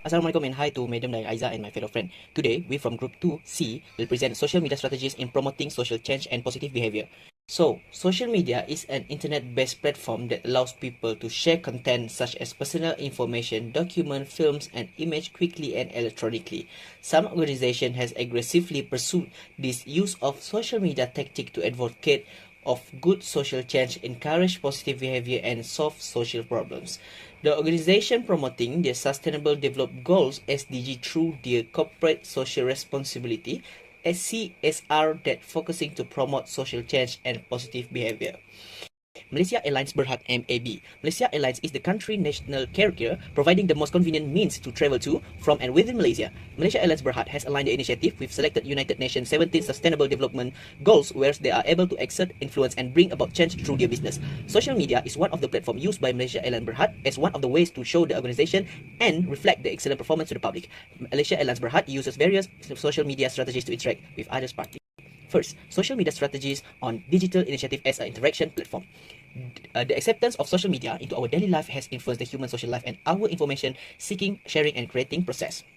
Assalamualaikum and hi to Madam Aiza and my fellow friend. Today, we from Group 2C will present social media strategies in promoting social change and positive behavior. So, social media is an internet-based platform that allows people to share content such as personal information, document, films, and image quickly and electronically. Some organization has aggressively pursued this use of social media tactic to advocate of good social change, encourage positive behavior, and solve social problems. The organization promoting their Sustainable Development Goals (SDG) through their corporate social responsibility (CSR) that focusing to promote social change and positive behavior. Malaysia Airlines Berhad MAB. Malaysia Airlines is the country national carrier providing the most convenient means to travel to, from and within Malaysia. Malaysia Airlines Berhad has aligned the initiative with selected United Nations 17 Sustainable Development Goals where they are able to exert influence and bring about change through their business. Social media is one of the platforms used by Malaysia Airlines Berhad as one of the ways to show the organization and reflect the excellent performance to the public. Malaysia Airlines Berhad uses various social media strategies to interact with other parties. First, social media strategies on digital initiative as an interaction platform. The acceptance of social media into our daily life has influenced the human social life and our information seeking, sharing, and creating process.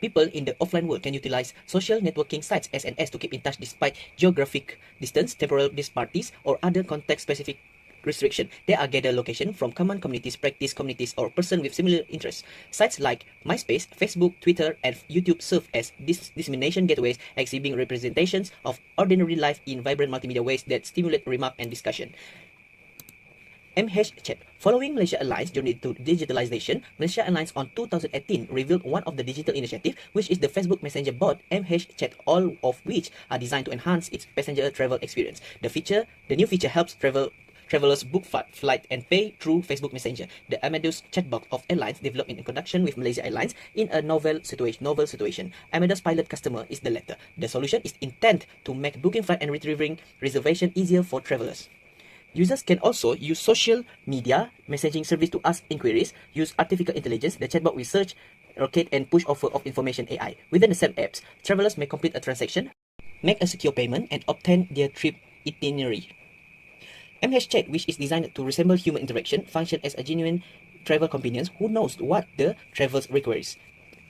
People in the offline world can utilize social networking sites SNS to keep in touch despite geographic distance, temporal disparities, or other context-specific restriction. They are gather location from common communities, practice communities, or person with similar interests. Sites like MySpace, Facebook, Twitter, and YouTube serve as dissemination gateways, exhibiting representations of ordinary life in vibrant multimedia ways that stimulate remark and discussion. Chat. Following Malaysia Airlines journey to digitalization, Malaysia Airlines on 2018 revealed one of the digital initiative, which is the Facebook Messenger bot Chat, all of which are designed to enhance its passenger travel experience. The new feature helps travelers book flight and pay through Facebook Messenger. The Amadeus chatbot of airlines developed in conjunction with Malaysia Airlines in a novel situation. Amadeus pilot customer is the latter. The solution is intended to make booking flight and retrieving reservation easier for travelers. Users can also use social media messaging service to ask inquiries, use artificial intelligence, the chatbot will search, locate, and push offer of information AI. Within the same apps, travelers may complete a transaction, make a secure payment, and obtain their trip itinerary. Chat, which is designed to resemble human interaction, function as a genuine travel companion who knows what the travelers requires.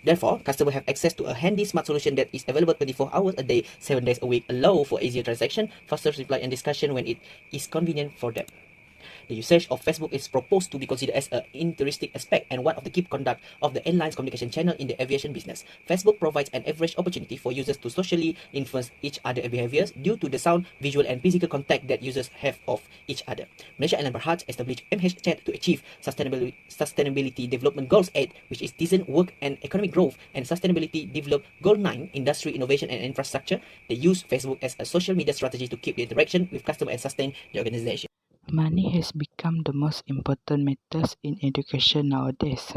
Therefore, customers have access to a handy smart solution that is available 24 hours a day, 7 days a week, allow for easier transaction, faster reply and discussion when it is convenient for them. The usage of Facebook is proposed to be considered as an intrinsic aspect and one of the key conduct of the airline's communication channel in the aviation business. Facebook provides an average opportunity for users to socially influence each other's behaviors due to the sound, visual, and physical contact that users have of each other. Malaysia Airlines Berhad established Chat to achieve Sustainability Development Goals 8, which is decent work and economic growth, and Sustainability Development Goal 9, Industry, Innovation, and Infrastructure. They use Facebook as a social media strategy to keep the interaction with customers and sustain the organization. Money has become the most important matter in education nowadays.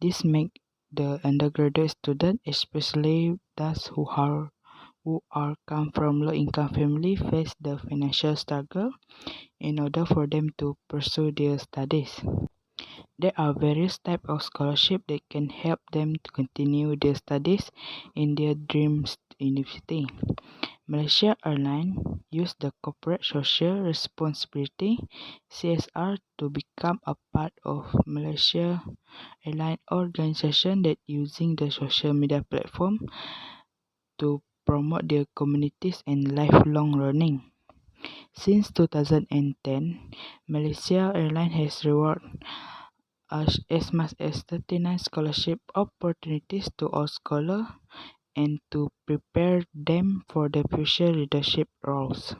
This makes the undergraduate student, especially those who are come from low-income family, face the financial struggle in order for them to pursue their studies. There are various types of scholarship that can help them to continue their studies in their dreams university. Malaysia Airlines used the corporate social responsibility (CSR) to become a part of Malaysia Airlines organization that using the social media platform to promote their communities and lifelong learning. Since 2010, Malaysia Airlines has rewarded as much as 39 scholarship opportunities to all scholars and to prepare them for the future leadership roles.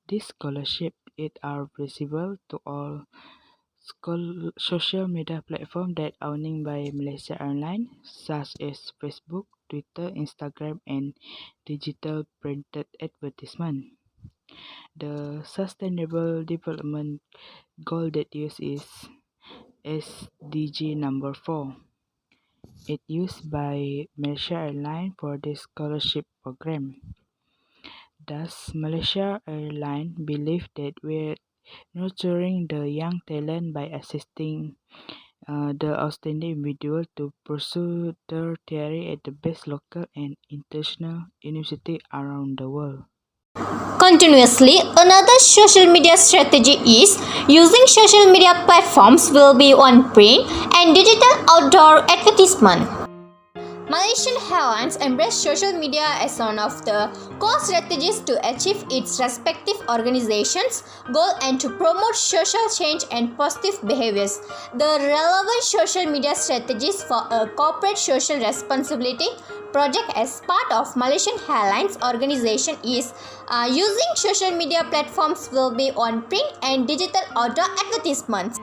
These scholarships are visible to all social media platforms that are owned by Malaysia Airlines, such as Facebook, Twitter, Instagram, and digital printed advertisement. The Sustainable Development Goal that used is SDG number 4. It used by Malaysia Airlines for this scholarship program. Thus, Malaysia Airlines believe that we're nurturing the young talent by assisting the outstanding individual to pursue their theory at the best local and international university around the world. Continuously, another social media strategy is using social media platforms will be on print and digital outdoor advertisement. Malaysian Airlines embraced social media as one of the core strategies to achieve its respective organizations' goal and to promote social change and positive behaviors. The relevant social media strategies for a corporate social responsibility project as part of Malaysian Airlines organization is using social media platforms will be on print and digital outdoor advertisements.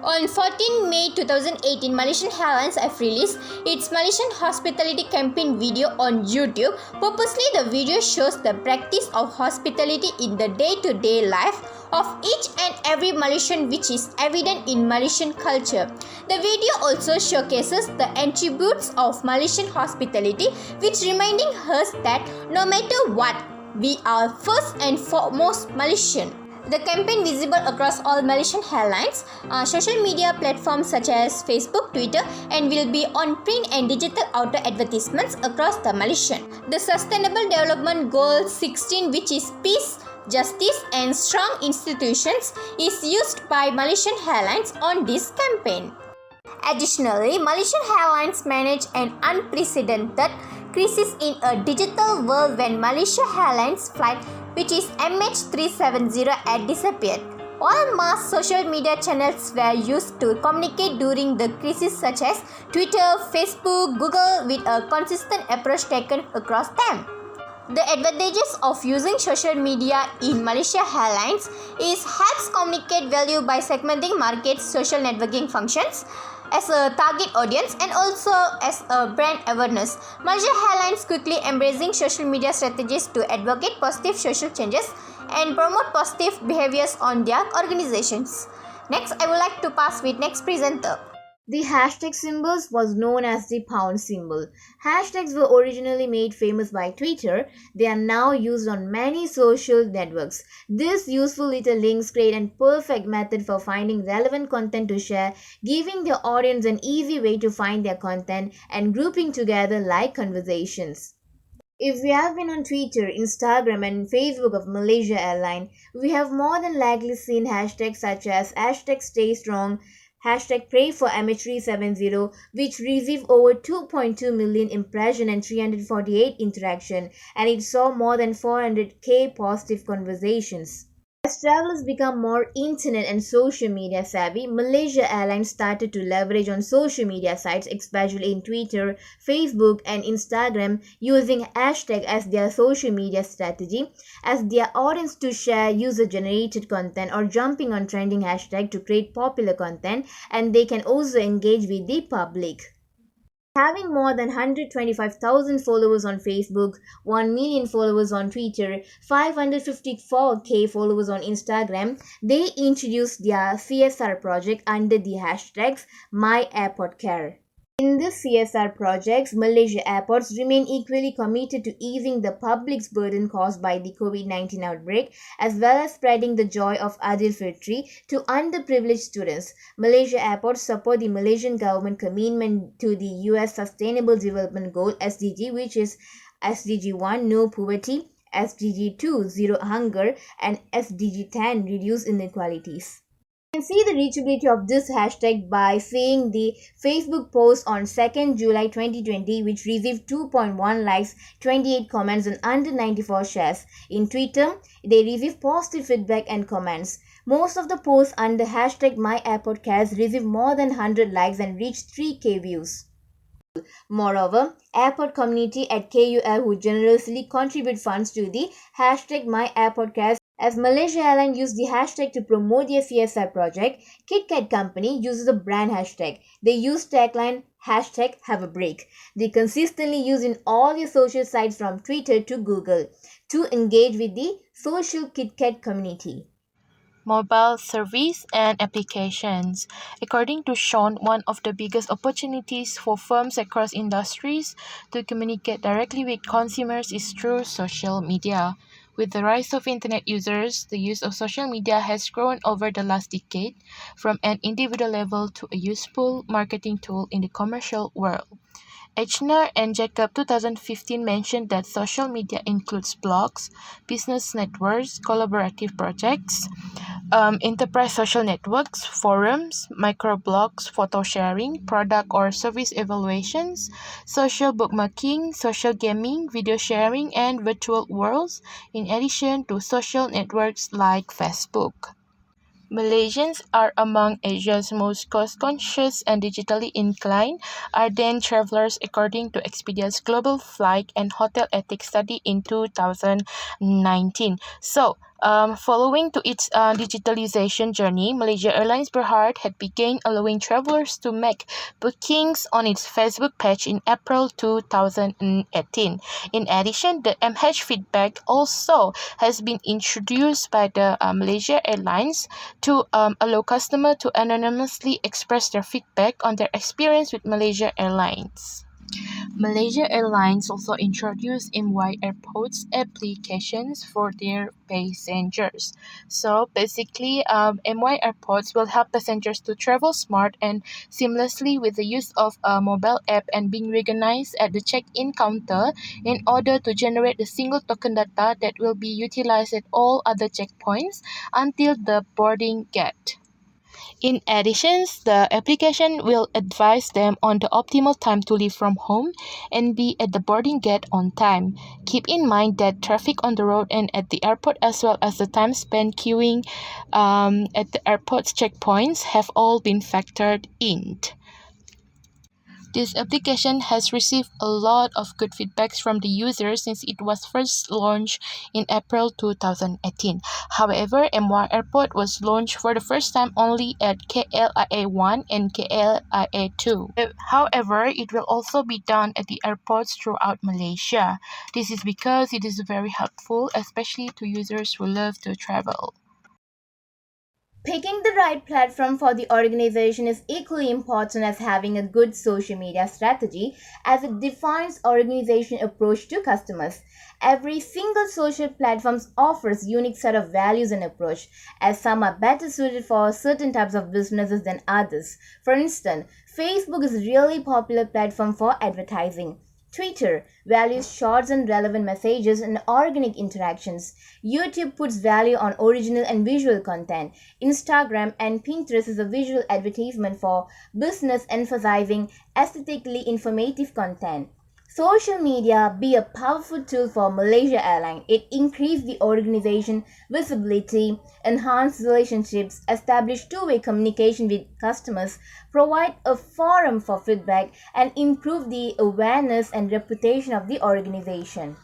On 14 May 2018, Malaysian Airlines have released its Malaysian Hospitality Campaign video on YouTube. Purposely, the video shows the practice of hospitality in the day-to-day life of each and every Malaysian, which is evident in Malaysian culture. The video also showcases the attributes of Malaysian hospitality, which reminding us that no matter what, we are first and foremost Malaysian. The campaign visible across all Malaysian airlines, social media platforms such as Facebook, Twitter, and will be on print and digital outdoor advertisements across the Malaysian. The Sustainable Development Goal 16, which is peace, justice, and strong institutions, is used by Malaysian airlines on this campaign. Additionally, Malaysian Airlines managed an unprecedented crisis in a digital world when Malaysia Airlines flight, which is MH370, had disappeared. All mass social media channels were used to communicate during the crisis, such as Twitter, Facebook, Google, with a consistent approach taken across them. The advantages of using social media in Malaysia Airlines is helps communicate value by segmenting markets, social networking functions as a target audience, and also as a brand awareness. Malaysia Airlines quickly embracing social media strategies to advocate positive social changes and promote positive behaviors on their organizations. Next, I would like to pass with next presenter. The hashtag symbols was known as the pound symbol. Hashtags were originally made famous by Twitter. They are now used on many social networks. This useful little links create a perfect method for finding relevant content to share, giving the audience an easy way to find their content and grouping together like conversations. If we have been on Twitter, Instagram, and Facebook of Malaysia Airline, we have more than likely seen hashtags such as hashtag stay strong, hashtag pray for MH370, which received over 2.2 million impression and 348 interaction, and it saw more than 400k positive conversations. As travelers become more internet and social media savvy, Malaysia Airlines started to leverage on social media sites, especially in Twitter, Facebook, and Instagram, using hashtag as their social media strategy, as their audience to share user-generated content or jumping on trending hashtag to create popular content, and they can also engage with the public. Having more than 125,000 followers on Facebook, 1 million followers on Twitter, 554k followers on Instagram, they introduced their CSR project under the hashtags MyAirportCare. In the CSR projects, Malaysia airports remain equally committed to easing the public's burden caused by the COVID-19 outbreak, as well as spreading the joy of Adil Fitri to underprivileged students. Malaysia airports support the Malaysian government commitment to the US Sustainable Development Goal (SDG), which is SDG 1, no poverty, SDG 2, zero hunger, and SDG 10, reduce inequalities. You can see the reachability of this hashtag by seeing the Facebook post on 2nd July 2020, which received 2.1 likes, 28 comments, and under 94 shares. In Twitter, they received positive feedback and comments. Most of the posts under hashtag MyAirportCares received more than 100 likes and reached 3k views. Moreover, airport community at KUL who generously contribute funds to the hashtag MyAirportCares. As Malaysia Airlines used the hashtag to promote their CSR project, KitKat Company uses the brand hashtag. They use tagline hashtag have a break. They consistently use in all their social sites from Twitter to Google to engage with the social KitKat community. Mobile service and applications. According to Sean, one of the biggest opportunities for firms across industries to communicate directly with consumers is through social media. With the rise of internet users, the use of social media has grown over the last decade from an individual level to a useful marketing tool in the commercial world. Eichner and Jacob 2015 mentioned that social media includes blogs, business networks, collaborative projects, enterprise social networks, forums, microblogs, photo sharing, product or service evaluations, social bookmarking, social gaming, video sharing, and virtual worlds, in addition to social networks like Facebook. Malaysians are among Asia's most cost-conscious and digitally inclined, ardent travelers according to Expedia's Global Flight and Hotel Ethics study in 2019. Following to its digitalization journey, Malaysia Airlines Berhad had begun allowing travelers to make bookings on its Facebook page in April 2018. In addition, the MH feedback also has been introduced by the Malaysia Airlines to allow customers to anonymously express their feedback on their experience with Malaysia Airlines. Malaysia Airlines also introduced MY Airports applications for their passengers. So basically, MY Airports will help passengers to travel smart and seamlessly with the use of a mobile app and being recognized at the check-in counter in order to generate the single token data that will be utilized at all other checkpoints until the boarding gate. In addition, the application will advise them on the optimal time to leave from home and be at the boarding gate on time. Keep in mind that traffic on the road and at the airport, as well as the time spent queuing at the airport's checkpoints, have all been factored in. This application has received a lot of good feedbacks from the users since it was first launched in April 2018. However, MY Airport was launched for the first time only at KLIA 1 and KLIA 2. However, it will also be done at the airports throughout Malaysia. This is because it is very helpful, especially to users who love to travel. Picking the right platform for the organization is equally important as having a good social media strategy as it defines organization approach to customers. Every single social platform offers unique set of values and approach, as some are better suited for certain types of businesses than others. For instance, Facebook is a really popular platform for advertising. Twitter values shorts and relevant messages and organic interactions. YouTube puts value on original and visual content. Instagram and Pinterest is a visual advertisement for business emphasizing aesthetically informative content. Social media be a powerful tool for Malaysia Airlines. It increased the organization visibility, enhanced relationships, established two-way communication with customers, provide a forum for feedback, and improve the awareness and reputation of the organization.